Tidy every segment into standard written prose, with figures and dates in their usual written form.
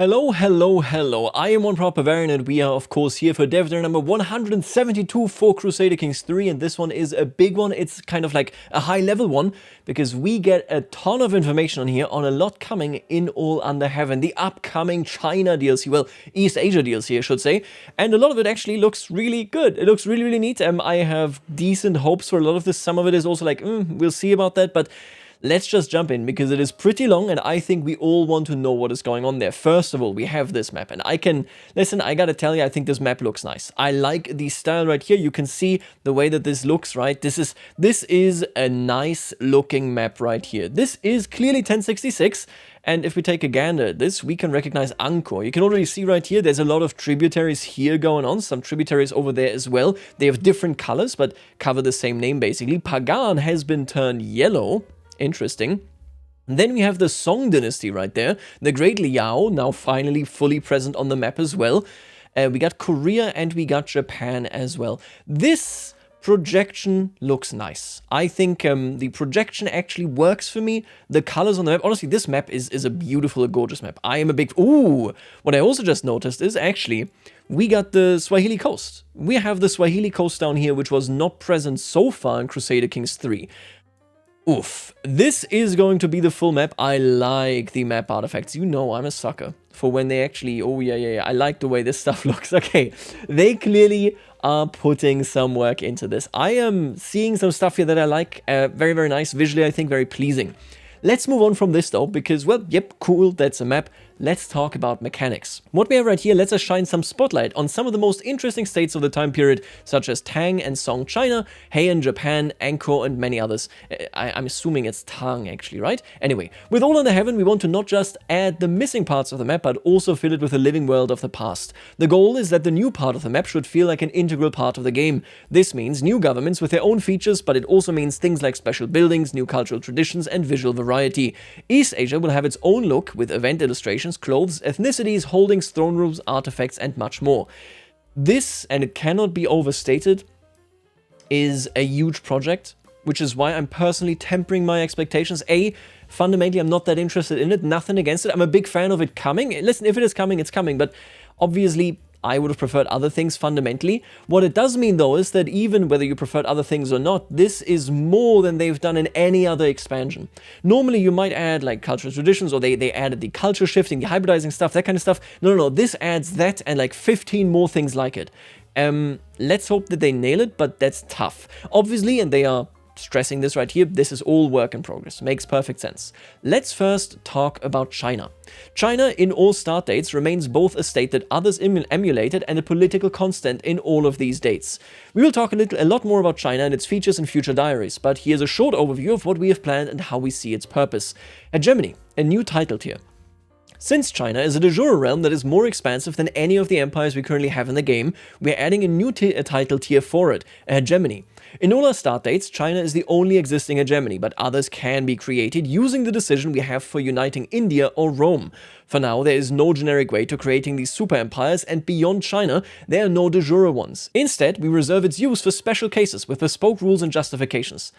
Hello, hello, hello. I am One Proud Bavarian and we are of course here for Dev Day number 172 for Crusader Kings 3, and this one is a big one. It's kind of like a high level one because we get a ton of information on here on a lot coming in All Under Heaven, the upcoming China DLC, well, East Asia DLC I should say, and a lot of it actually looks really good. It looks really, really neat. I have decent hopes for a lot of this. Some of it is also like, we'll see about that, but let's just jump in because it is pretty long and I think we all want to know what is going on there. First of all, we have this map and I gotta tell you, I think this map looks nice. I like the style right here. You can see the way that this looks, right? This is a nice looking map right here. This is clearly 1066. And if we take a gander at this, we can recognize Angkor. You can already see right here, there's a lot of tributaries here going on. Some tributaries over there as well. They have different colors, but cover the same name basically. Pagan has been turned yellow. Interesting. Then we have the Song dynasty right there. The Great Liao, now finally fully present on the map as well. We got Korea and we got Japan as well. This projection looks nice. I think the projection actually works for me. The colors on the map, honestly, this map is a beautiful, a gorgeous map. I am a big... Ooh! What I also just noticed is actually we got the Swahili coast. We have the Swahili coast down here, which was not present so far in Crusader Kings 3. Oof, this is going to be the full map. I like the map artifacts. You know I'm a sucker for when they actually... Oh, yeah. I like the way this stuff looks. Okay, they clearly are putting some work into this. I am seeing some stuff here that I like. Very, very nice. Visually, I think very pleasing. Let's move on from this though, because, well, yep, cool, that's a map. Let's talk about mechanics. What we have right here lets us shine some spotlight on some of the most interesting states of the time period, such as Tang and Song China, Heian Japan, Angkor, and many others. I'm assuming it's Tang actually, right? Anyway, with All Under Heaven, we want to not just add the missing parts of the map, but also fill it with a living world of the past. The goal is that the new part of the map should feel like an integral part of the game. This means new governments with their own features, but it also means things like special buildings, new cultural traditions, and visual variety. East Asia will have its own look with event illustrations, clothes, ethnicities, holdings, throne rooms, artifacts, and much more. This, and it cannot be overstated, is a huge project, which is why I'm personally tempering my expectations. Fundamentally, I'm not that interested in it, nothing against it. I'm a big fan of it coming. Listen, if it is coming, it's coming, but obviously I would have preferred other things fundamentally. What it does mean though is that even whether you preferred other things or not, this is more than they've done in any other expansion. Normally you might add like cultural traditions, or they added the culture shifting, the hybridizing stuff, that kind of stuff. No, this adds that and like 15 more things like it. Let's hope that they nail it, but that's tough. Obviously, and they are stressing this right here, this is all work in progress. Makes perfect sense. Let's first talk about China. China, in all start dates, remains both a state that others emulated and a political constant in all of these dates. We will talk a lot more about China and its features in future diaries, but here's a short overview of what we have planned and how we see its purpose. Hegemony, a new title tier. Since China is a de jure realm that is more expansive than any of the empires we currently have in the game, we are adding a new title tier for it, a hegemony. In all our start dates, China is the only existing hegemony, but others can be created using the decision we have for uniting India or Rome. For now, there is no generic way to creating these super empires, and beyond China, there are no de jure ones. Instead, we reserve its use for special cases with bespoke rules and justifications.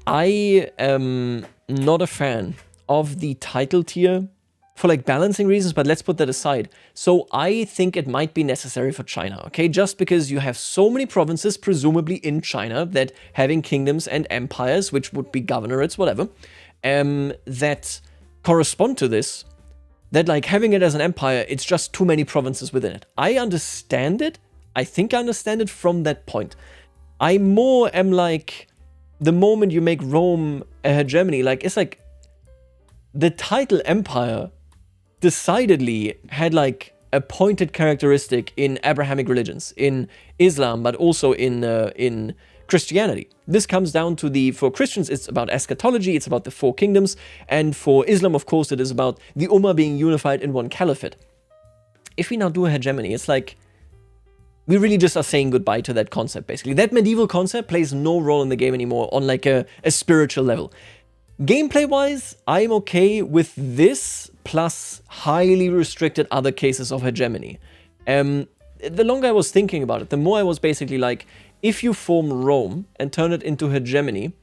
I am not a fan of the title tier for like balancing reasons, but let's put that aside. So I think it might be necessary for China, okay? Just because you have so many provinces, presumably in China, that having kingdoms and empires, which would be governorates, whatever, that correspond to this, that like having it as an empire, it's just too many provinces within it. I understand it. I think I understand it from that point. I more am like, the moment you make Rome a hegemony, like, it's like, the title empire decidedly had like a pointed characteristic in Abrahamic religions, in Islam, but also in Christianity. This comes down to for Christians, it's about eschatology, it's about the four kingdoms, and for Islam, of course, it is about the Ummah being unified in one caliphate. If we now do a hegemony, it's like, we really just are saying goodbye to that concept, basically. That medieval concept plays no role in the game anymore on like a spiritual level. Gameplay-wise, I'm okay with this, plus highly restricted other cases of hegemony. The longer I was thinking about it, the more I was basically like, if you form Rome and turn it into hegemony,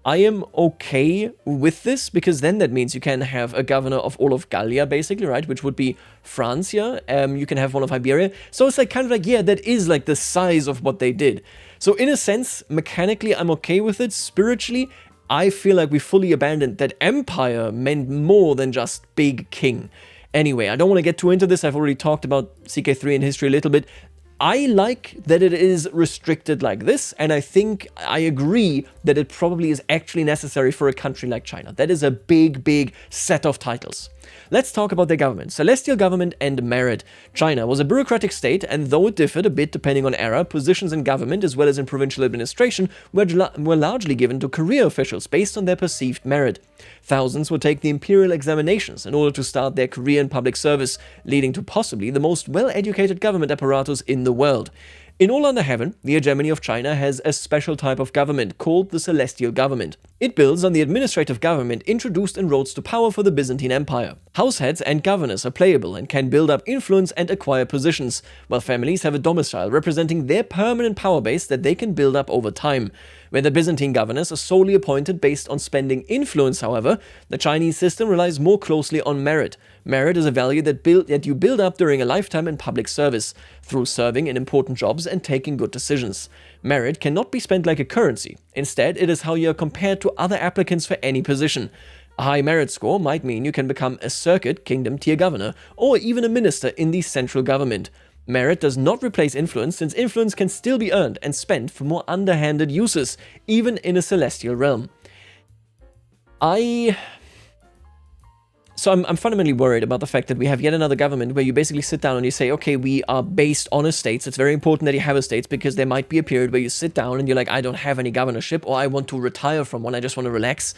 I am okay with this, because then that means you can have a governor of all of Gallia, basically, right? Which would be France here. You can have one of Iberia. So it's like kind of like, yeah, that is like the size of what they did. So in a sense, mechanically, I'm okay with it. Spiritually, I feel like we fully abandoned that empire meant more than just big king. Anyway, I don't want to get too into this. I've already talked about CK3 and history a little bit. I like that it is restricted like this, and I think I agree that it probably is actually necessary for a country like China. That is a big, big set of titles. Let's talk about their government. Celestial government and merit. China was a bureaucratic state, and though it differed a bit depending on era, positions in government as well as in provincial administration were largely given to career officials based on their perceived merit. Thousands would take the imperial examinations in order to start their career in public service, leading to possibly the most well-educated government apparatus in the world. In all under heaven, the hegemony of China has a special type of government called the celestial government. It builds on the administrative government introduced and rose to power for the Byzantine Empire. Househeads and governors are playable and can build up influence and acquire positions, while families have a domicile representing their permanent power base that they can build up over time. When the Byzantine governors are solely appointed based on spending influence, however, the Chinese system relies more closely on merit. Merit is a value that you build up during a lifetime in public service, through serving in important jobs and taking good decisions. Merit cannot be spent like a currency. Instead, it is how you are compared to other applicants for any position. A high merit score might mean you can become a circuit kingdom tier governor, or even a minister in the central government. Merit does not replace influence, since influence can still be earned and spent for more underhanded uses, even in a celestial realm. So I'm fundamentally worried about the fact that we have yet another government where you basically sit down and you say, okay, we are based on estates. It's very important that you have estates, because there might be a period where you sit down and you're like, I don't have any governorship, or I want to retire from one, I just want to relax.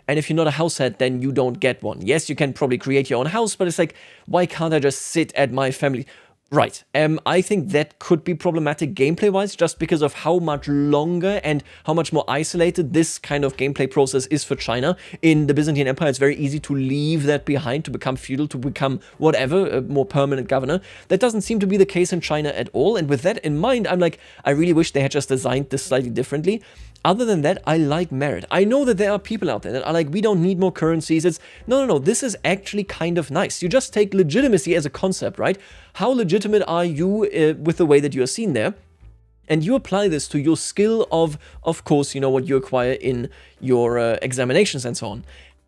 And if you're not a househead, then you don't get one. Yes, you can probably create your own house, but it's like, why can't I just sit at my family? Right, I think that could be problematic gameplay-wise, just because of how much longer and how much more isolated this kind of gameplay process is for China. In the Byzantine Empire, it's very easy to leave that behind, to become feudal, to become whatever, a more permanent governor. That doesn't seem to be the case in China at all, and with that in mind, I'm like, I really wish they had just designed this slightly differently. Other than that, I like merit. I know that there are people out there that are like, we don't need more currencies. It's, no, this is actually kind of nice. You just take legitimacy as a concept, right? How legitimate are you with the way that you are seen there? And you apply this to your skill of course, you know, what you acquire in your examinations and so on.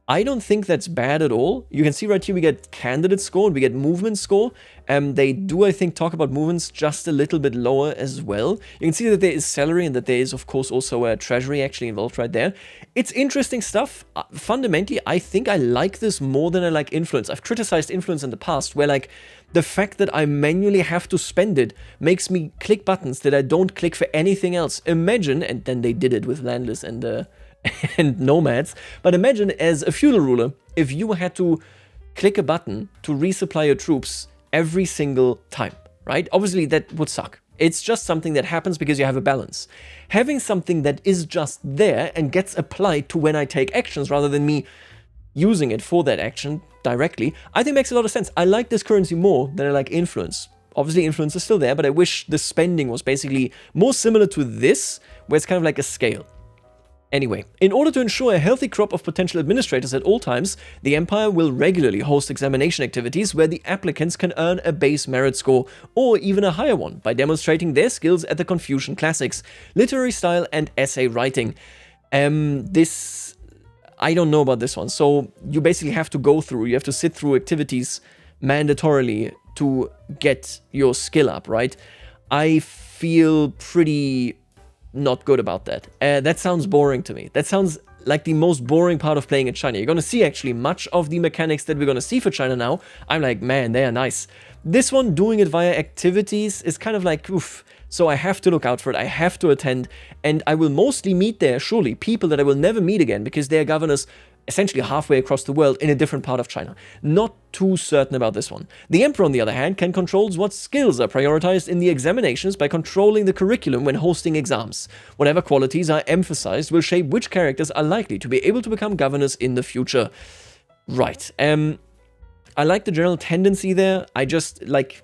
I don't think that's bad at all. You can see right here we get candidate score and we get movement score. They do, I think, talk about movements just a little bit lower as well. You can see that there is salary and that there is, of course, also a treasury actually involved right there. It's interesting stuff. Fundamentally, I think I like this more than I like influence. I've criticized influence in the past where, like, the fact that I manually have to spend it makes me click buttons that I don't click for anything else. Imagine, and then they did it with landless and nomads, but imagine as a feudal ruler, if you had to click a button to resupply your troops every single time, right? Obviously, that would suck. It's just something that happens because you have a balance. Having something that is just there and gets applied to when I take actions rather than me using it for that action directly, I think makes a lot of sense. I like this currency more than I like influence. Obviously, influence is still there, but I wish the spending was basically more similar to this, where it's kind of like a scale. Anyway, in order to ensure a healthy crop of potential administrators at all times, the Empire will regularly host examination activities where the applicants can earn a base merit score, or even a higher one, by demonstrating their skills at the Confucian classics, literary style, and essay writing. I don't know about this one. So you basically have to you have to sit through activities mandatorily to get your skill up, right? I feel pretty not good about that. That sounds boring to me. That sounds like the most boring part of playing in China. You're going to see actually much of the mechanics that we're going to see for China now. I'm like, man, they are nice. This one, doing it via activities, is kind of like, oof. So I have to look out for it. I have to attend. And I will mostly meet there, surely, people that I will never meet again because they are governors essentially halfway across the world in a different part of China. Not too certain about this one. The emperor, on the other hand, can control what skills are prioritized in the examinations by controlling the curriculum when hosting exams. Whatever qualities are emphasized will shape which characters are likely to be able to become governors in the future. Right. I like the general tendency there. I just, like,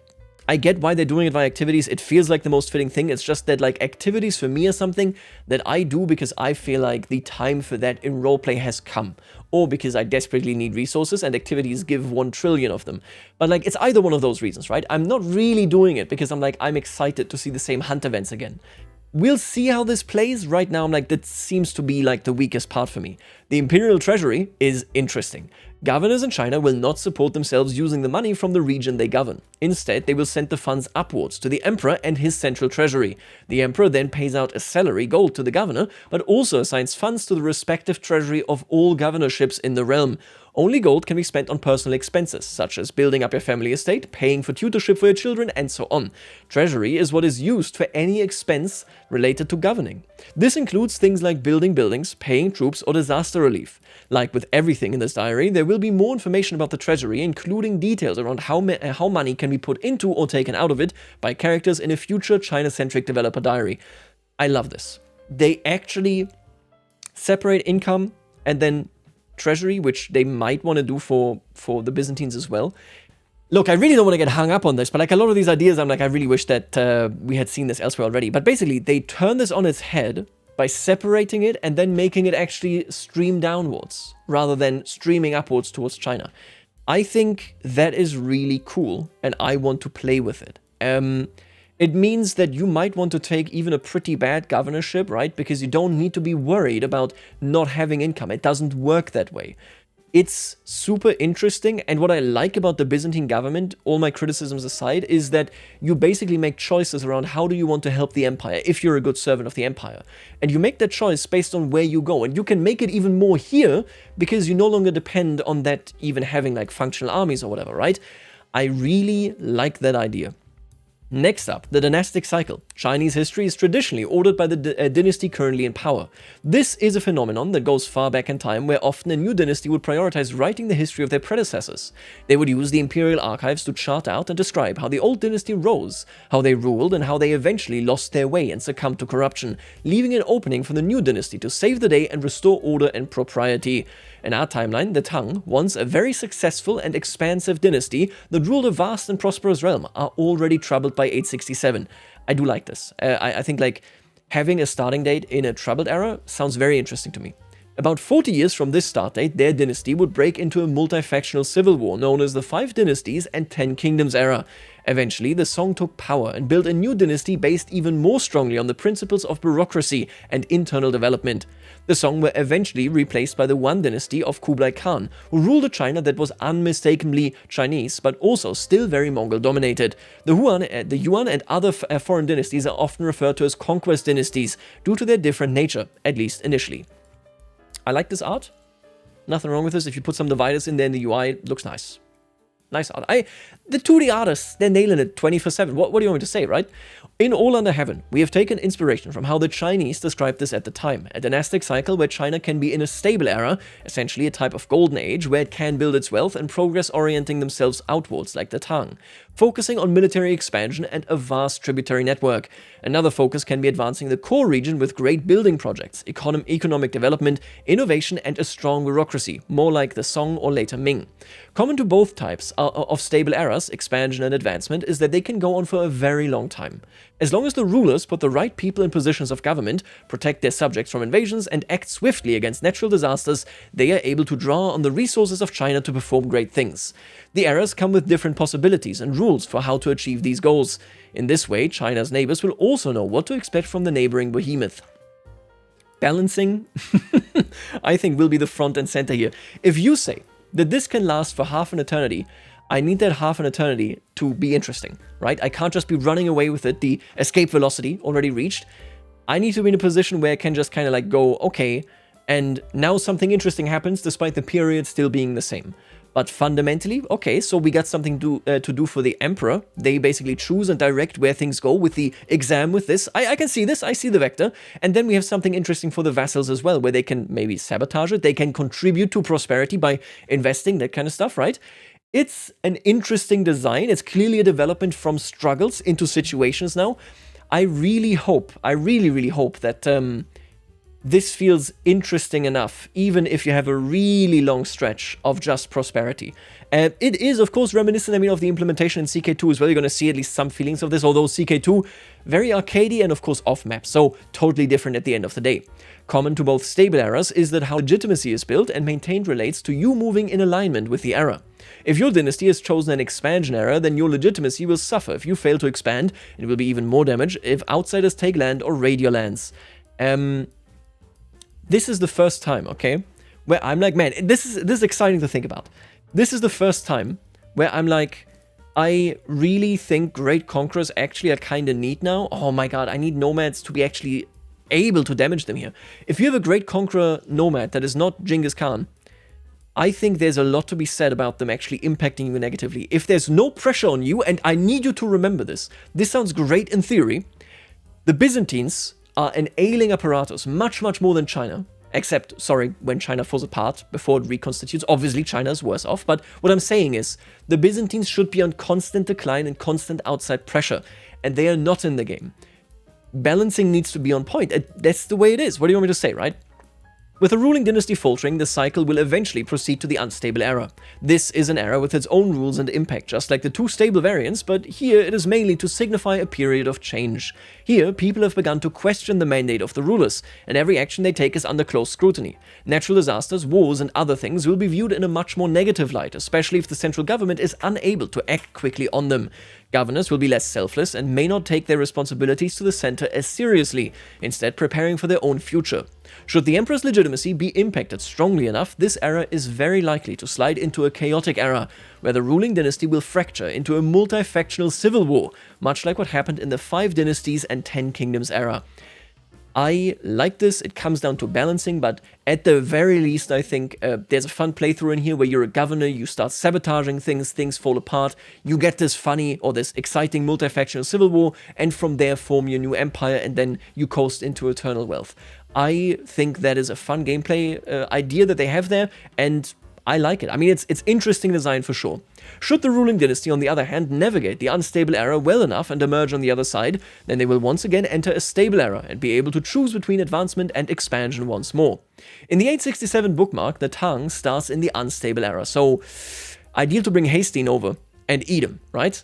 I get why they're doing it via activities. It feels like the most fitting thing. It's just that like activities for me are something that I do because I feel like the time for that in roleplay has come, or because I desperately need resources and activities give 1 trillion of them. But like it's either one of those reasons, right? I'm not really doing it because I'm excited to see the same hunt events again. We'll see how this plays. Right now, I'm like, that seems to be like the weakest part for me. The Imperial Treasury is interesting. Governors in China will not support themselves using the money from the region they govern. Instead, they will send the funds upwards to the emperor and his central treasury. The emperor then pays out a salary, gold, to the governor, but also assigns funds to the respective treasury of all governorships in the realm. Only gold can be spent on personal expenses, such as building up your family estate, paying for tutorship for your children, and so on. Treasury is what is used for any expense related to governing. This includes things like building buildings, paying troops, or disaster relief. Like with everything in this diary, there will be more information about the treasury, including details around how money can be put into or taken out of it by characters in a future China-centric developer diary. I love this. They actually separate income and then treasury, which they might want to do for the Byzantines as well. Look, I really don't want to get hung up on this, but like a lot of these ideas, I'm like, I really wish that we had seen this elsewhere already. But basically, they turn this on its head by separating it and then making it actually stream downwards rather than streaming upwards towards China. I think that is really cool, and I want to play with it. It means that you might want to take even a pretty bad governorship, right? Because you don't need to be worried about not having income. It doesn't work that way. It's super interesting, and what I like about the Byzantine government, all my criticisms aside, is that you basically make choices around how do you want to help the empire if you're a good servant of the empire. And you make that choice based on where you go, and you can make it even more here because you no longer depend on that even having like functional armies or whatever, right? I really like that idea. Next up, the dynastic cycle. Chinese history is traditionally ordered by the dynasty currently in power. This is a phenomenon that goes far back in time, where often a new dynasty would prioritize writing the history of their predecessors. They would use the imperial archives to chart out and describe how the old dynasty rose, how they ruled, and how they eventually lost their way and succumbed to corruption, leaving an opening for the new dynasty to save the day and restore order and propriety. In our timeline, the Tang, once a very successful and expansive dynasty that ruled a vast and prosperous realm, are already troubled by 867. I do like this. I think like having a starting date in a troubled era sounds very interesting to me. About 40 years from this start date, their dynasty would break into a multi-factional civil war known as the 5 Dynasties and 10 Kingdoms era. Eventually, the Song took power and built a new dynasty based even more strongly on the principles of bureaucracy and internal development. The Song were eventually replaced by the Yuan dynasty of Kublai Khan, who ruled a China that was unmistakably Chinese, but also still very Mongol-dominated. The Yuan and other foreign dynasties are often referred to as conquest dynasties due to their different nature, at least initially. I like this art. Nothing wrong with this. If you put some dividers in there in the UI, it looks nice. Nice art. The 2D artists, they're nailing it 24/7. What do you want me to say, right? In All Under Heaven, we have taken inspiration from how the Chinese described this at the time. A dynastic cycle where China can be in a stable era, essentially a type of golden age where it can build its wealth and progress orienting themselves outwards like the Tang, focusing on military expansion and a vast tributary network. Another focus can be advancing the core region with great building projects, economic development, innovation, and a strong bureaucracy, more like the Song or later Ming. Common to both types of stable eras, expansion and advancement, is that they can go on for a very long time. As long as the rulers put the right people in positions of government, protect their subjects from invasions, and act swiftly against natural disasters, they are able to draw on the resources of China to perform great things. The eras come with different possibilities and rules for how to achieve these goals. In this way, China's neighbors will also know what to expect from the neighboring behemoth. Balancing, I think, will be the front and center here. If you say that this can last for half an eternity, I need that half an eternity to be interesting, right? I can't just be running away with it, the escape velocity already reached. I need to be in a position where I can just kind of like go, okay, and now something interesting happens despite the period still being the same. But fundamentally, okay, so we got something to do for the emperor. They basically choose and direct where things go with the exam with this. I can see this, I see the vector. And then we have something interesting for the vassals as well, where they can maybe sabotage it. They can contribute to prosperity by investing, that kind of stuff, right? It's an interesting design. It's clearly a development from struggles into situations now. I really hope that this feels interesting enough, even if you have a really long stretch of just prosperity. And it is, of course, reminiscent, I mean, of the implementation in CK2 as well. You're going to see at least some feelings of this, although CK2, very arcadey and, of course, off-map, so totally different at the end of the day. Common to both stable eras is that how legitimacy is built and maintained relates to you moving in alignment with the era. If your dynasty has chosen an expansion era, then your legitimacy will suffer. If you fail to expand, it will be even more damage if outsiders take land or raid your lands. This is the first time, okay, where I'm like, man, this is exciting to think about. This is the first time where I'm like, I really think Great Conquerors actually are kind of neat now. Oh my god, I need nomads to be actually able to damage them here. If you have a Great Conqueror nomad that is not Genghis Khan, I think there's a lot to be said about them actually impacting you negatively. If there's no pressure on you, and I need you to remember this sounds great in theory, the Byzantines are an ailing apparatus, much more than China. Except, sorry, when China falls apart, before it reconstitutes, obviously China is worse off, but what I'm saying is, the Byzantines should be on constant decline and constant outside pressure, and they are not in the game. Balancing needs to be on point, that's the way it is, what do you want me to say, right? With a ruling dynasty faltering, the cycle will eventually proceed to the unstable era. This is an era with its own rules and impact, just like the two stable variants, but here it is mainly to signify a period of change. Here, people have begun to question the mandate of the rulers, and every action they take is under close scrutiny. Natural disasters, wars, and other things will be viewed in a much more negative light, especially if the central government is unable to act quickly on them. Governors will be less selfless and may not take their responsibilities to the center as seriously, instead preparing for their own future. Should the emperor's legitimacy be impacted strongly enough, this era is very likely to slide into a chaotic era, where the ruling dynasty will fracture into a multi-factional civil war, much like what happened in the 5 Dynasties and 10 Kingdoms era. I like this, it comes down to balancing, but at the very least I think there's a fun playthrough in here where you're a governor, you start sabotaging things, things fall apart, you get this funny or this exciting multi-factional civil war, and from there form your new empire, and then you coast into eternal wealth. I think that is a fun gameplay idea that they have there, and I like it. I mean, it's interesting design for sure. Should the ruling dynasty, on the other hand, navigate the unstable era well enough and emerge on the other side, then they will once again enter a stable era and be able to choose between advancement and expansion once more. In the 867 bookmark, the Tang starts in the unstable era, so ideal to bring Hastine over and eat him, right?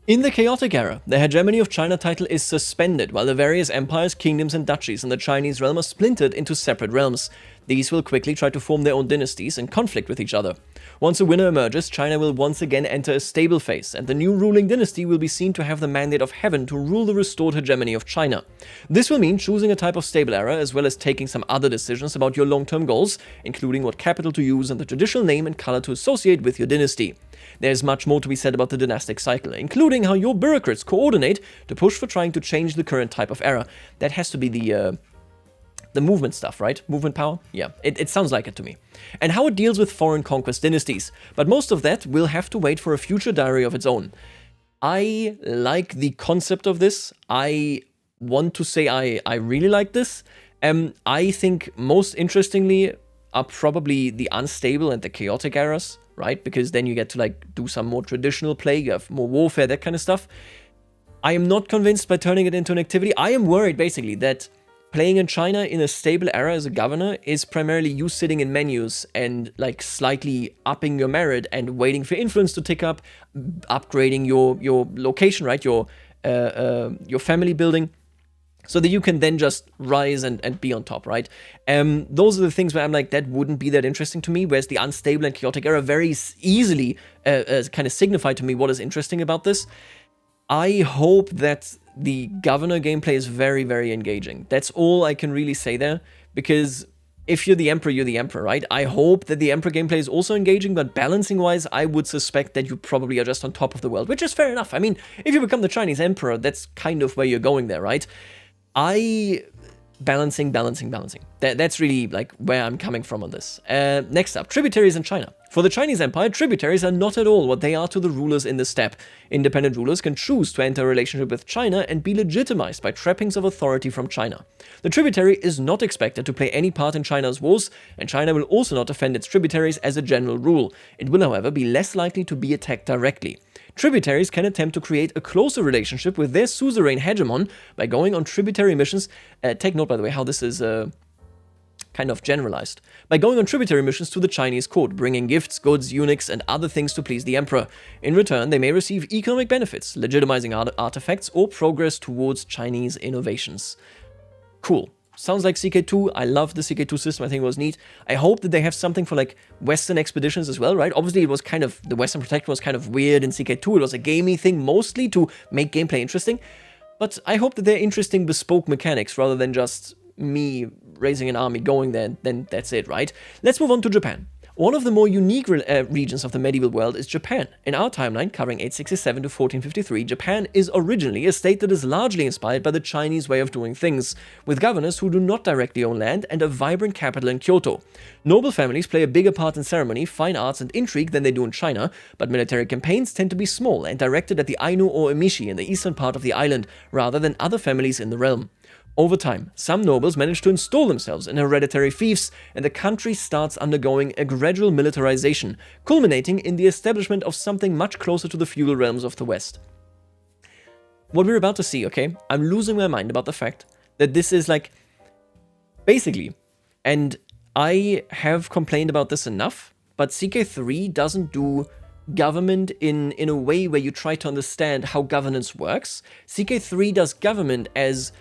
In the chaotic era, the hegemony of China title is suspended, while the various empires, kingdoms, and duchies in the Chinese realm are splintered into separate realms. These will quickly try to form their own dynasties and conflict with each other. Once a winner emerges, China will once again enter a stable phase, and the new ruling dynasty will be seen to have the mandate of heaven to rule the restored hegemony of China. This will mean choosing a type of stable era, as well as taking some other decisions about your long-term goals, including what capital to use and the traditional name and color to associate with your dynasty. There's much more to be said about the dynastic cycle, including how your bureaucrats coordinate to push for trying to change the current type of era. That has to be the movement stuff, right? Movement power? Yeah, it sounds like it to me. And how it deals with foreign conquest dynasties. But most of that will have to wait for a future diary of its own. I like the concept of this. I want to say I really like this. I think most interestingly are probably the unstable and the chaotic eras, right? Because then you get to like do some more traditional play, you have more warfare, that kind of stuff. I am not convinced by turning it into an activity. I am worried basically that playing in China in a stable era as a governor is primarily you sitting in menus and like slightly upping your merit and waiting for influence to tick up, upgrading your location, right? Your family building, so that you can then just rise and be on top, right? Those are the things where I'm like, that wouldn't be that interesting to me, whereas the unstable and chaotic era very easily kind of signify to me what is interesting about this. I hope that the governor gameplay is very, very engaging. That's all I can really say there, because if you're the emperor, you're the emperor, right? I hope that the emperor gameplay is also engaging, but balancing-wise, I would suspect that you probably are just on top of the world, which is fair enough. I mean, if you become the Chinese emperor, that's kind of where you're going there, right? Balancing. That's really like where I'm coming from on this. Next up, tributaries in China. For the Chinese Empire, tributaries are not at all what they are to the rulers in the steppe. Independent rulers can choose to enter a relationship with China and be legitimized by trappings of authority from China. The tributary is not expected to play any part in China's wars, and China will also not defend its tributaries as a general rule. It will, however, be less likely to be attacked directly. Tributaries can attempt to create a closer relationship with their suzerain hegemon by going on tributary missions. Take note, by the way, how this is kind of generalized, by going on tributary missions to the Chinese court, bringing gifts, goods, eunuchs, and other things to please the emperor. In return, they may receive economic benefits, legitimizing artifacts, or progress towards Chinese innovations. Cool. Sounds like CK2. I love the CK2 system. I think it was neat. I hope that they have something for like Western expeditions as well, right? Obviously, it was kind of, the Western Protectorate was kind of weird in CK2. It was a gamey thing mostly to make gameplay interesting. But I hope that they're interesting bespoke mechanics rather than just me raising an army going there, then that's it, right? Let's move on to Japan. One of the more unique regions of the medieval world is Japan. In our timeline, covering 867 to 1453, Japan is originally a state that is largely inspired by the Chinese way of doing things, with governors who do not directly own land and a vibrant capital in Kyoto. Noble families play a bigger part in ceremony, fine arts, and intrigue than they do in China, but military campaigns tend to be small and directed at the Ainu or Emishi in the eastern part of the island, rather than other families in the realm. Over time, some nobles manage to install themselves in hereditary fiefs, and the country starts undergoing a gradual militarization, culminating in the establishment of something much closer to the feudal realms of the West. What we're about to see, okay, I'm losing my mind about the fact that this is like, basically, and I have complained about this enough, but CK3 doesn't do government in a way where you try to understand how governance works. CK3 does government as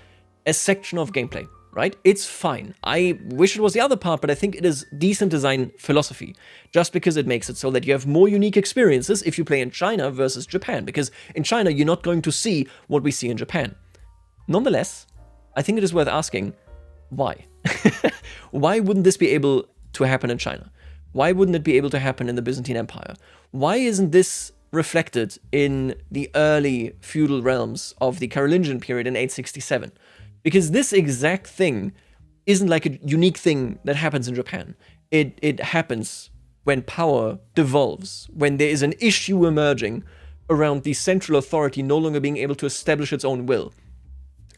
a section of gameplay, right? It's fine. I wish it was the other part, but I think it is decent design philosophy, just because it makes it so that you have more unique experiences if you play in China versus Japan, because in China you're not going to see what we see in Japan. Nonetheless, I think it is worth asking, why? Why wouldn't this be able to happen in China? Why wouldn't it be able to happen in the Byzantine Empire? Why isn't this reflected in the early feudal realms of the Carolingian period in 867? Because this exact thing isn't like a unique thing that happens in Japan. It happens when power devolves, when there is an issue emerging around the central authority no longer being able to establish its own will.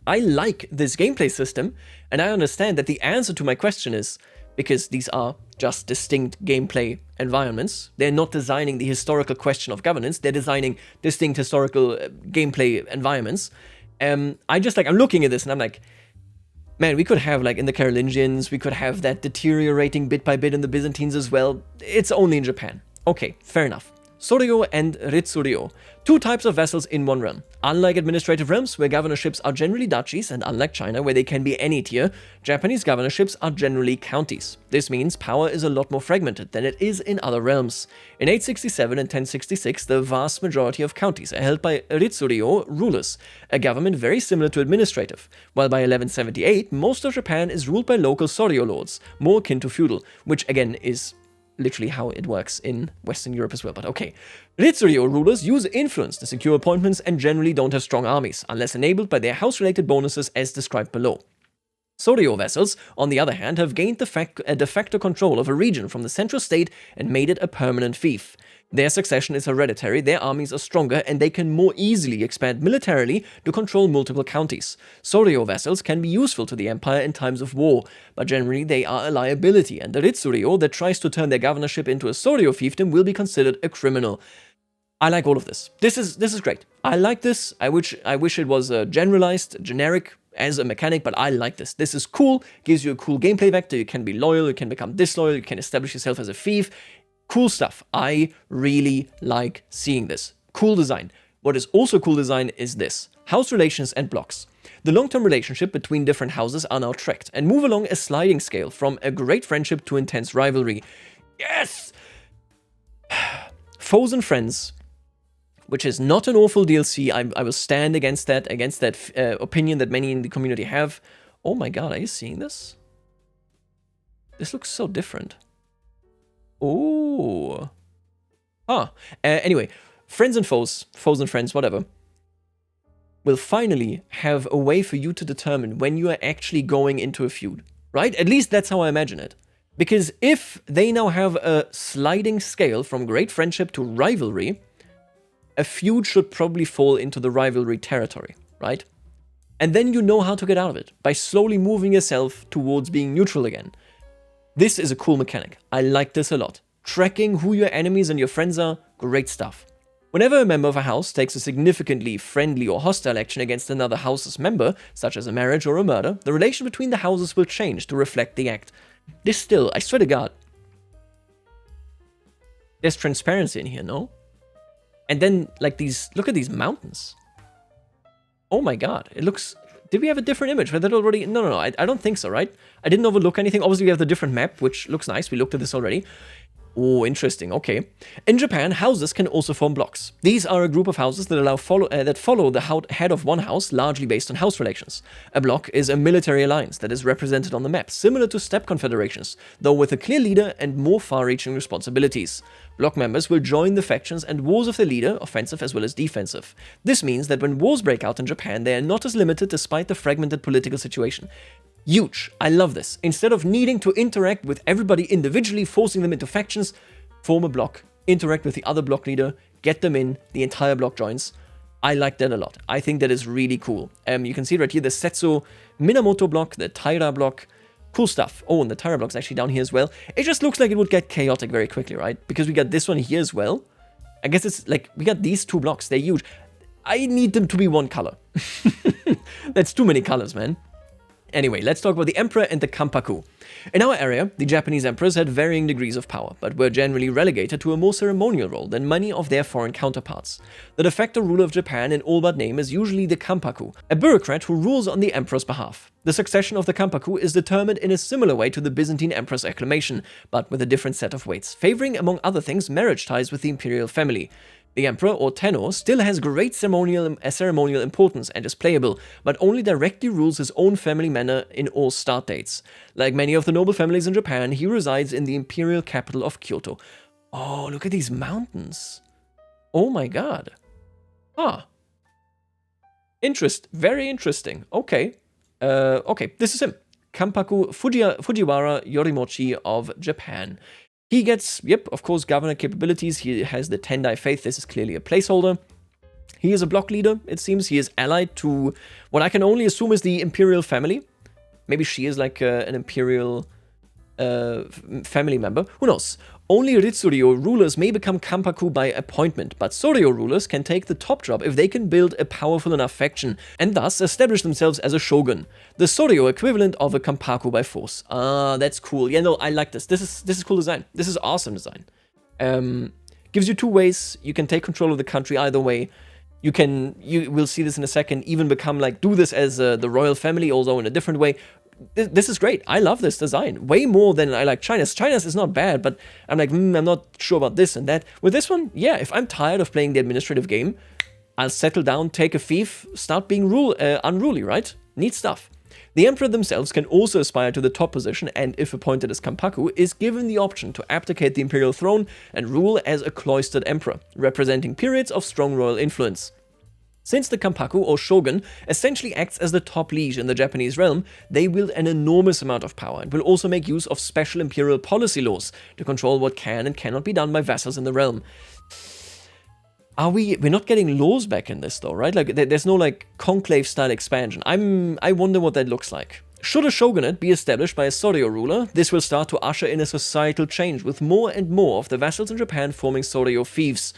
I like this gameplay system, and I understand that the answer to my question is, because these are just distinct gameplay environments, they're not designing the historical question of governance, they're designing distinct historical gameplay environments. I'm looking at this and I'm like, man, we could have, like, in the Carolingians, we could have that deteriorating bit by bit in the Byzantines as well. It's only in Japan. Okay, fair enough. Soryo and Ritsuryo, two types of vassals in one realm. Unlike administrative realms, where governorships are generally duchies, and unlike China, where they can be any tier, Japanese governorships are generally counties. This means power is a lot more fragmented than it is in other realms. In 867 and 1066, the vast majority of counties are held by Ritsuryo rulers, a government very similar to administrative, while by 1178, most of Japan is ruled by local Soryo lords, more akin to feudal, which again is literally how it works in Western Europe as well, but okay. Ritsuryo rulers use influence to secure appointments and generally don't have strong armies, unless enabled by their house-related bonuses as described below. Soryo vassals, on the other hand, have gained de facto control of a region from the central state and made it a permanent fief. Their succession is hereditary, their armies are stronger, and they can more easily expand militarily to control multiple counties. Soryo vassals can be useful to the empire in times of war, but generally they are a liability, and the Ritsuryo that tries to turn their governorship into a Soryo fiefdom will be considered a criminal. I like all of this. This is great. I like this. I wish it was generalized, generic as a mechanic, but I like this. This is cool, gives you a cool gameplay vector, you can be loyal, you can become disloyal, you can establish yourself as a fief. Cool stuff. I really like seeing this. Cool design. What is also cool design is this. House relations and blocks. The long-term relationship between different houses are now tracked and move along a sliding scale from a great friendship to intense rivalry. Yes! Foes and friends, which is not an awful DLC. I will stand against that opinion that many in the community have. Oh my god, are you seeing this? This looks so different. Oh. Anyway, friends and foes and friends, whatever, will finally have a way for you to determine when you are actually going into a feud, right? At least that's how I imagine it. Because if they now have a sliding scale from great friendship to rivalry, a feud should probably fall into the rivalry territory, right? And then you know how to get out of it, by slowly moving yourself towards being neutral again. This is a cool mechanic. I like this a lot. Tracking who your enemies and your friends are, great stuff. Whenever a member of a house takes a significantly friendly or hostile action against another house's member, such as a marriage or a murder, the relation between the houses will change to reflect the act. This still, I swear to God. There's transparency in here, no? And then, like these, look at these mountains. Oh my God, it looks, did we have a different image? Was that already, no, I don't think so, right? I didn't overlook anything. Obviously, we have the different map, which looks nice. We looked at this already. Oh, interesting. Okay. In Japan, houses can also form blocks. These are a group of houses that follow the head of one house, largely based on house relations. A block is a military alliance that is represented on the map, similar to steppe confederations, though with a clear leader and more far-reaching responsibilities. Block members will join the factions and wars of the leader, offensive as well as defensive. This means that when wars break out in Japan, they are not as limited despite the fragmented political situation. Huge. I love this. Instead of needing to interact with everybody individually, forcing them into factions, form a block, interact with the other block leader, get them in, the entire block joins. I like that a lot. I think that is really cool. You can see right here the Setsu Minamoto block, the Taira block. Cool stuff. Oh, and the Taira block's actually down here as well. It just looks like it would get chaotic very quickly, right? Because we got this one here as well. I guess it's like, we got these two blocks. They're huge. I need them to be one color. That's too many colors, man. Anyway, let's talk about the emperor and the Kampaku. In our area, the Japanese emperors had varying degrees of power, but were generally relegated to a more ceremonial role than many of their foreign counterparts. The de facto ruler of Japan in all but name is usually the Kampaku, a bureaucrat who rules on the emperor's behalf. The succession of the Kampaku is determined in a similar way to the Byzantine emperor's acclamation, but with a different set of weights, favoring among other things marriage ties with the imperial family. The emperor, or tenor, still has great ceremonial importance and is playable, but only directly rules his own family manor in all start dates. Like many of the noble families in Japan, he resides in the imperial capital of Kyoto. Oh, look at these mountains. Oh my God. Ah. Very interesting. Okay. Okay, this is him. Kampaku Fujiwara Yorimochi of Japan. He gets, yep, of course, governor capabilities. He has the Tendai faith. This is clearly a placeholder. He is a block leader, it seems. He is allied to what I can only assume is the imperial family. Maybe she is like an imperial family member. Who knows? Only Ritsuryo rulers may become Kampaku by appointment, but Soryo rulers can take the top job if they can build a powerful enough faction, and thus establish themselves as a shogun. The Soryo equivalent of a Kampaku by force. Ah, that's cool. Yeah, no, I like this. This is cool design. This is awesome design. Gives you two ways. You can take control of the country either way. You will see this in a second, even become like, do this as the royal family, although in a different way. This is great. I love this design. Way more than I like China's. China's is not bad, but I'm like, I'm not sure about this and that. With this one, yeah, if I'm tired of playing the administrative game, I'll settle down, take a fief, start being unruly, right? Neat stuff. The emperor themselves can also aspire to the top position and, if appointed as Kampaku, is given the option to abdicate the imperial throne and rule as a cloistered emperor, representing periods of strong royal influence. Since the Kampaku, or shogun, essentially acts as the top liege in the Japanese realm, they wield an enormous amount of power and will also make use of special imperial policy laws to control what can and cannot be done by vassals in the realm. We're not getting laws back in this though, right? Like, there's no like conclave-style expansion. I wonder what that looks like. Should a shogunate be established by a Soryo ruler, this will start to usher in a societal change, with more and more of the vassals in Japan forming Soryo fiefs.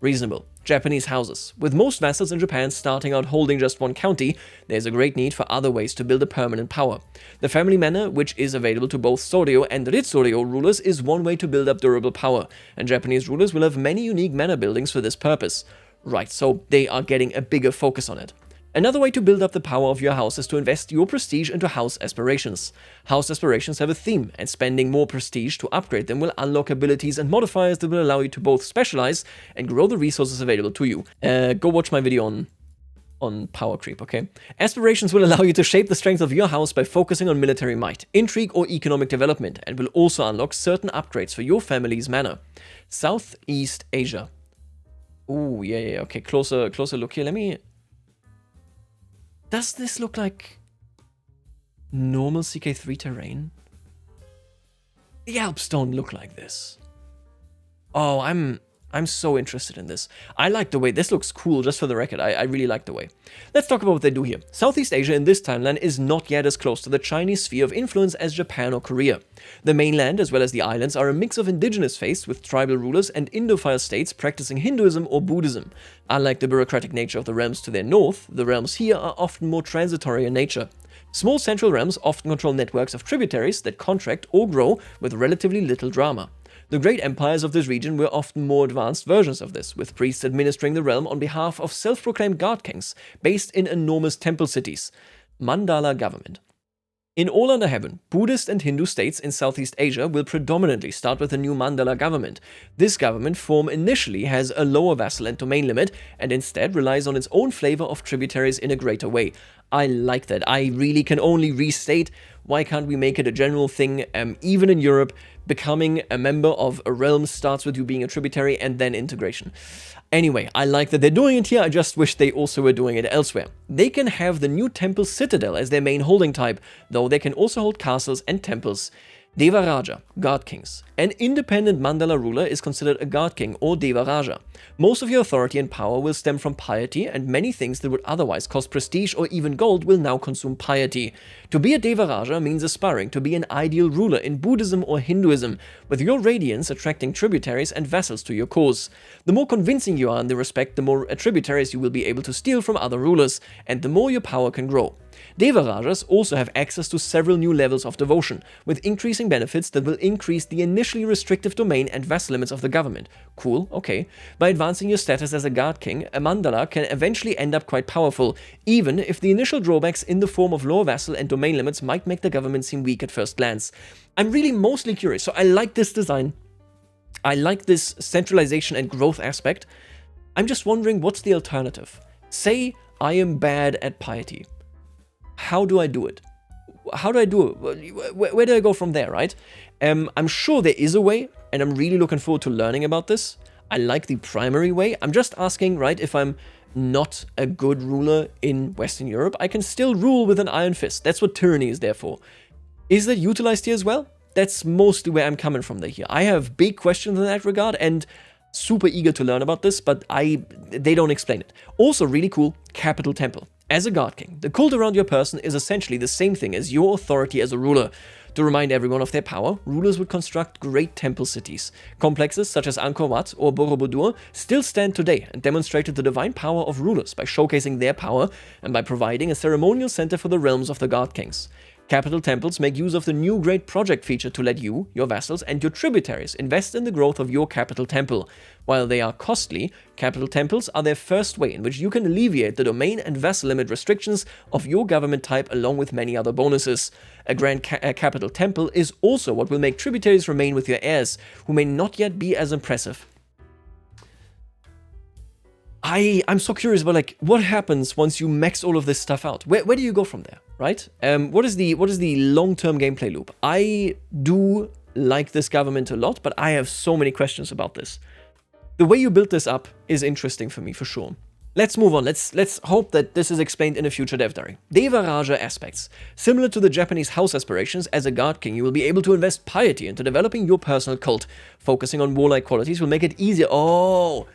Reasonable. Japanese houses. With most vassals in Japan starting out holding just one county, there's a great need for other ways to build a permanent power. The family manor, which is available to both Soryo and Ritsuryo rulers, is one way to build up durable power, and Japanese rulers will have many unique manor buildings for this purpose. Right, so they are getting a bigger focus on it. Another way to build up the power of your house is to invest your prestige into house aspirations. House aspirations have a theme, and spending more prestige to upgrade them will unlock abilities and modifiers that will allow you to both specialize and grow the resources available to you. Go watch my video on power creep, okay? Aspirations will allow you to shape the strength of your house by focusing on military might, intrigue, or economic development, and will also unlock certain upgrades for your family's manor. Southeast Asia. Ooh, yeah, okay, closer look here. Let me... Does this look like normal CK3 terrain? The Alps don't look like this. Oh, I'm so interested in this. I like the way this looks cool, just for the record. I really like the way. Let's talk about what they do here. Southeast Asia in this timeline is not yet as close to the Chinese sphere of influence as Japan or Korea. The mainland, as well as the islands, are a mix of indigenous faiths with tribal rulers and Indophile states practicing Hinduism or Buddhism. Unlike the bureaucratic nature of the realms to their north, the realms here are often more transitory in nature. Small central realms often control networks of tributaries that contract or grow with relatively little drama. The great empires of this region were often more advanced versions of this, with priests administering the realm on behalf of self-proclaimed god kings, based in enormous temple cities. Mandala government. In all under heaven, Buddhist and Hindu states in Southeast Asia will predominantly start with a new Mandala government. This government form initially has a lower vassal and domain limit, and instead relies on its own flavor of tributaries in a greater way. I like that. I really can only restate, why can't we make it a general thing, even in Europe, becoming a member of a realm starts with you being a tributary and then integration. Anyway, I like that they're doing it here, I just wish they also were doing it elsewhere. They can have the new temple citadel as their main holding type, though they can also hold castles and temples. Deva Raja, God Kings. An independent Mandala ruler is considered a God King or Deva Raja. Most of your authority and power will stem from piety, and many things that would otherwise cost prestige or even gold will now consume piety. To be a Deva Raja means aspiring to be an ideal ruler in Buddhism or Hinduism, with your radiance attracting tributaries and vassals to your cause. The more convincing you are in the respect, the more tributaries you will be able to steal from other rulers, and the more your power can grow. Deva Rajas also have access to several new levels of devotion, with increasing benefits that will increase the initially restrictive domain and vassal limits of the government. Cool, okay. By advancing your status as a God King, a Mandala can eventually end up quite powerful, even if the initial drawbacks in the form of lower vassal and domain limits might make the government seem weak at first glance. I'm really mostly curious, so I like this design. I like this centralization and growth aspect. I'm just wondering, what's the alternative? Say I am bad at piety. How do I do it? How do I do it? Where do I go from there, right? I'm sure there is a way, and I'm really looking forward to learning about this. I like the primary way. I'm just asking, right, if I'm not a good ruler in Western Europe, I can still rule with an iron fist. That's what tyranny is there for. Is that utilized here as well? That's mostly where I'm coming from here. I have big questions in that regard, and super eager to learn about this, but they don't explain it. Also really cool, Capital Temple. As a God King, the cult around your person is essentially the same thing as your authority as a ruler. To remind everyone of their power, rulers would construct great temple cities. Complexes such as Angkor Wat or Borobudur still stand today and demonstrated the divine power of rulers by showcasing their power and by providing a ceremonial center for the realms of the God Kings. Capital temples make use of the new Great Project feature to let you, your vassals, and your tributaries invest in the growth of your capital temple. While they are costly, capital temples are their first way in which you can alleviate the domain and vassal limit restrictions of your government type along with many other bonuses. A grand capital temple is also what will make tributaries remain with your heirs, who may not yet be as impressive. I'm so curious about, like, what happens once you max all of this stuff out? Where do you go from there, right? What is the long-term gameplay loop? I do like this government a lot, but I have so many questions about this. The way you build this up is interesting for me, for sure. Let's move on. Let's hope that this is explained in a future dev diary. Deva Raja aspects. Similar to the Japanese house aspirations, as a God King, you will be able to invest piety into developing your personal cult. Focusing on warlike qualities will make it easier. Oh,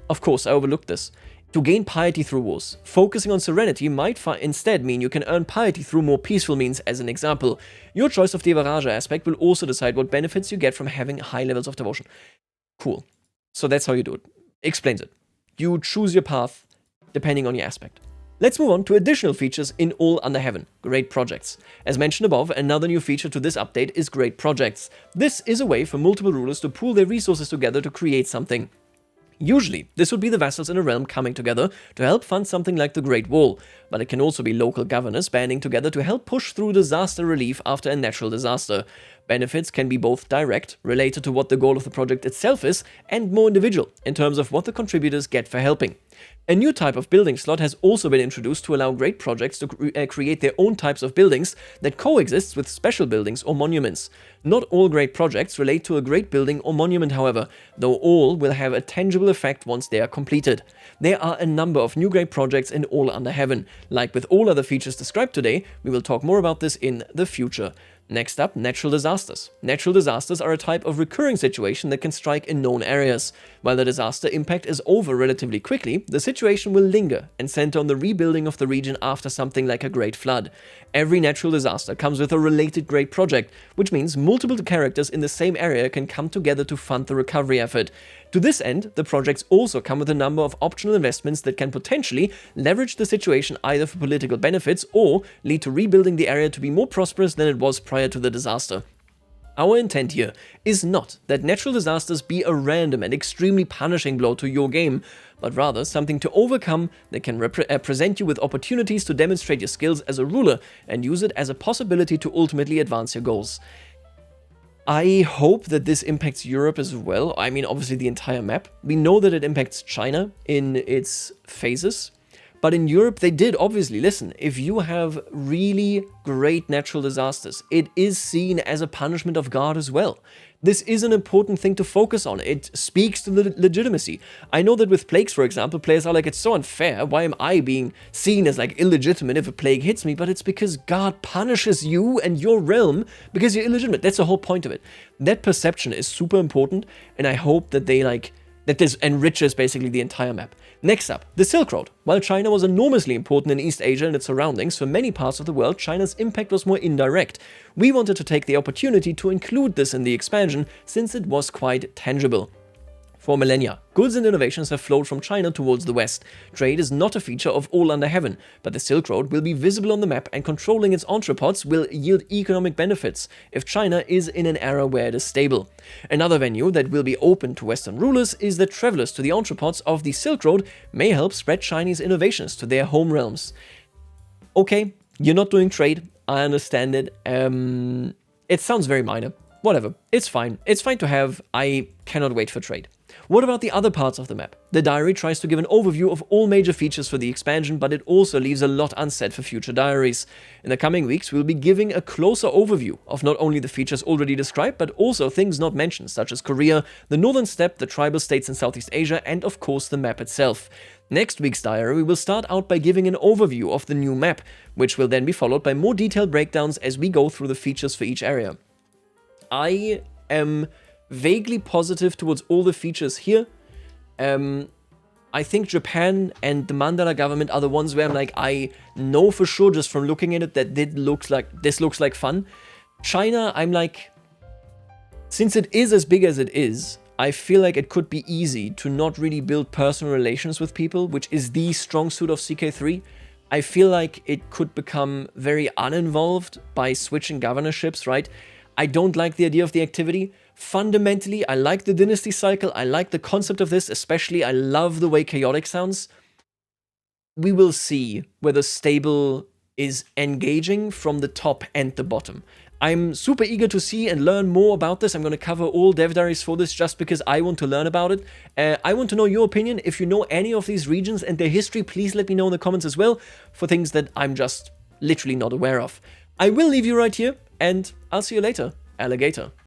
of course, I overlooked this. To gain piety through wars, focusing on serenity might instead mean you can earn piety through more peaceful means. As an example, your choice of Deva Raja aspect will also decide what benefits you get from having high levels of devotion. Cool. So that's how you do it. Explains it. You choose your path depending on your aspect. Let's move on to additional features in All Under Heaven, Great Projects. As mentioned above, another new feature to this update is Great Projects. This is a way for multiple rulers to pool their resources together to create something. Usually, this would be the vassals in a realm coming together to help fund something like the Great Wall, but it can also be local governors banding together to help push through disaster relief after a natural disaster. Benefits can be both direct, related to what the goal of the project itself is, and more individual, in terms of what the contributors get for helping. A new type of building slot has also been introduced to allow great projects to create their own types of buildings that coexist with special buildings or monuments. Not all great projects relate to a great building or monument, however, though all will have a tangible effect once they are completed. There are a number of new great projects in All Under Heaven. Like with all other features described today, we will talk more about this in the future. Next up, natural disasters. Natural disasters are a type of recurring situation that can strike in known areas. While the disaster impact is over relatively quickly, the situation will linger and center on the rebuilding of the region after something like a great flood. Every natural disaster comes with a related great project, which means multiple characters in the same area can come together to fund the recovery effort. To this end, the projects also come with a number of optional investments that can potentially leverage the situation either for political benefits or lead to rebuilding the area to be more prosperous than it was prior to the disaster. Our intent here is not that natural disasters be a random and extremely punishing blow to your game, but rather something to overcome that can present you with opportunities to demonstrate your skills as a ruler and use it as a possibility to ultimately advance your goals. I hope that this impacts Europe as well. I mean, obviously the entire map. We know that it impacts China in its phases. But in Europe, they did obviously. Listen, if you have really great natural disasters, it is seen as a punishment of God as well. This is an important thing to focus on. It speaks to the legitimacy. I know that with plagues, for example, players are like, it's so unfair. Why am I being seen as like illegitimate if a plague hits me? But it's because God punishes you and your realm because you're illegitimate. That's the whole point of it. That perception is super important, and I hope that that this enriches basically the entire map. Next up, the Silk Road. While China was enormously important in East Asia and its surroundings, for many parts of the world, China's impact was more indirect. We wanted to take the opportunity to include this in the expansion, since it was quite tangible. For millennia, goods and innovations have flowed from China towards the west. Trade is not a feature of all under heaven, but the Silk Road will be visible on the map, and controlling its entrepots will yield economic benefits if China is in an era where it is stable. Another venue that will be open to Western rulers is that travelers to the entrepots of the Silk Road may help spread Chinese innovations to their home realms. Okay, you're not doing trade, I understand it. It sounds very minor. Whatever, it's fine. It's fine to have. I cannot wait for trade. What about the other parts of the map? The diary tries to give an overview of all major features for the expansion, but it also leaves a lot unsaid for future diaries. In the coming weeks, we'll be giving a closer overview of not only the features already described, but also things not mentioned, such as Korea, the Northern Steppe, the tribal states in Southeast Asia, and of course the map itself. Next week's diary, we will start out by giving an overview of the new map, which will then be followed by more detailed breakdowns as we go through the features for each area. I am vaguely positive towards all the features here. I think Japan and the Mandala government are the ones where I'm like, I know for sure just from looking at it that this looks like fun. China, I'm like, since it is as big as it is, I feel like it could be easy to not really build personal relations with people, which is the strong suit of CK3. I feel like it could become very uninvolved by switching governorships, right? I don't like the idea of the activity. Fundamentally, I like the dynasty cycle. I like the concept of this, especially I love the way chaotic sounds. We will see whether stable is engaging from the top and the bottom. I'm super eager to see and learn more about this. I'm going to cover all dev diaries for this just because I want to learn about it. I want to know your opinion. If you know any of these regions and their history, please let me know in the comments as well for things that I'm just literally not aware of. I will leave you right here, and I'll see you later, alligator.